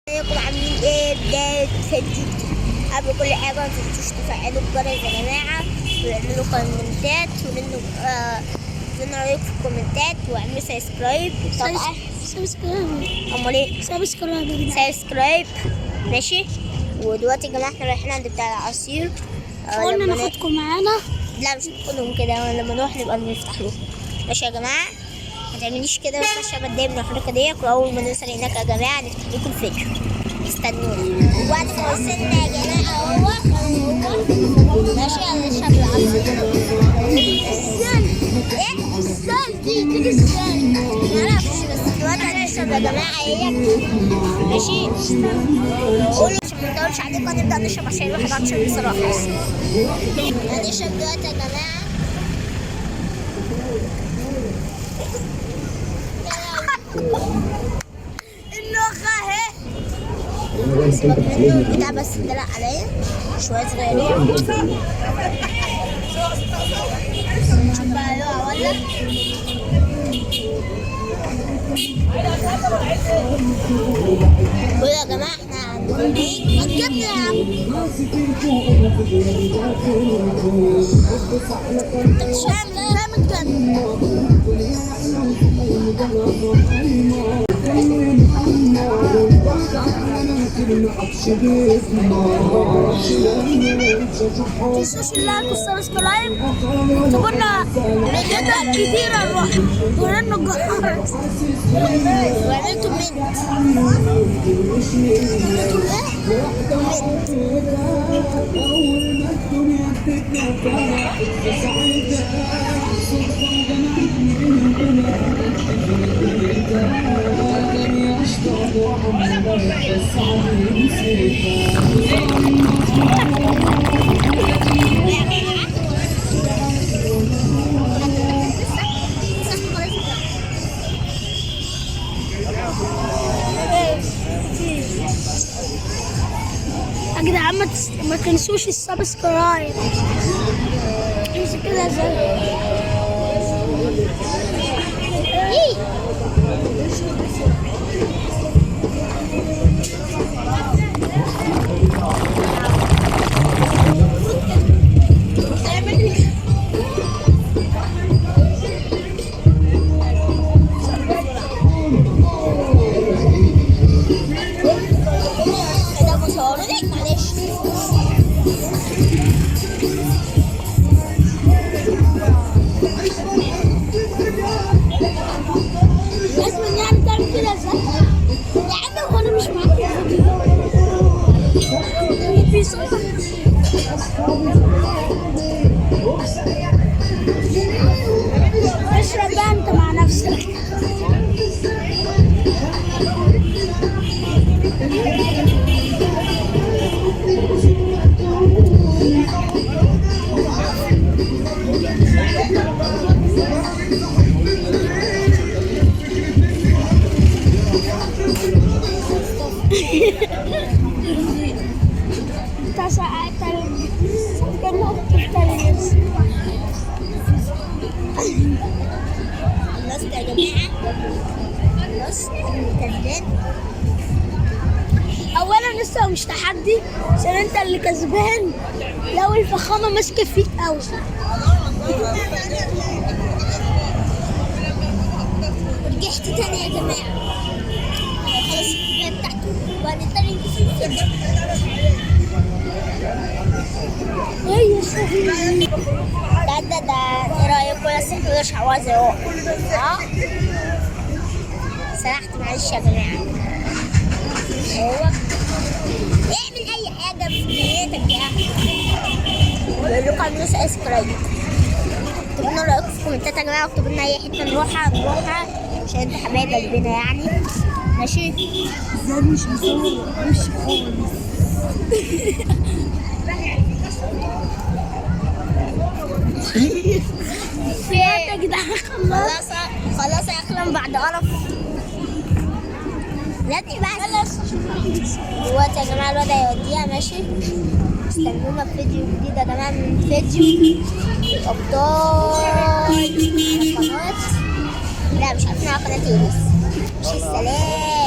ازيكم عاملين ايه؟ بداية فيديو قبل كل حاجة متنسوش تفعلوا الجرس يا جماعة ويعملوا كومنتات ومنه قولوا رأيكم في الكومنتات واعملوا سبسكرايب طبعا. امال ايه؟ سبسكرايب ماشي. ودلوقتي يا جماعة احنا رايحين عند بتاع العصير. قلنا ناخدكم معانا. لا مش هناخدهم كده، لما نروح نبقى نفتح لهم. ماشي يا جماعة، ما تعمليش كده بس عشان بتضايق من الحركة ديت. واول ما نوصل هناك يا جماعة نفتح لكم الفيديو، استنوني. وبعد ما وصلنا يا جماعة هو ماشي هنشرب العصير. ازاي تيجي ازاي؟ معرفش، بس دلوقتي هنشرب يا جماعة هي ماشي. قولوا عشان ما نطولش عليكم، هنبدأ نشرب عشان الواحد عطشان بصراحة. هنشرب دلوقتي يا جماعة. النخة اهي. سيبك منه البتاع بس اتدلق عليا شوية صغيرين. شوف بقى يقع ولا؟ قولوا يا جماعة احنا عندكم ايه؟ ما تجيبنا يا عم. انت مش فاهم ليه؟ فاهم الجنة. متنسوش اللايك والسبسكرايب، اكتبوا لنا رجالة كتيرة نروح ورنوا الجرس وعملتوا منت. يا جدعان ما تنسوش السبسكرايب. امسك كده زي اشرب بقى انت مع نفسك. خلصت يا جماعة، خلصت الكسبان. أولا لسه مش تحدي عشان أنت اللي كسبان. لو الفخامة ماسكة فيك أوي. رجعت تاني يا جماعة، خلص الكوباية بتاعته وهنضطر نقفل الفيديو. ايه يا صاحبي؟ ده ايه رايكم؟ يا شعوذة اهو. سرحت معلش يا جماعة. هو اعمل اي حاجة في دنيتك يا اخي. بقول لكم اعملوا سبسكرايب. اكتبوا لنا رايكم في الكومنتات يا جماعة، واكتبوا لنا اي حتة نروحها عشان انتوا حبايب قلبنا يعني. ماشي؟ ازاي مش مصور وش خالص. يا جدعان خلاص يا اخلم بعد قرف. لا بقى دلوقتي يا جماعه الواد هيوديها ماشي. استنونا في فيديو جديد يا جماعه من فيديو ابطال القناه. لا مش عارفين على قناه ايه بس. ماشي، سلام.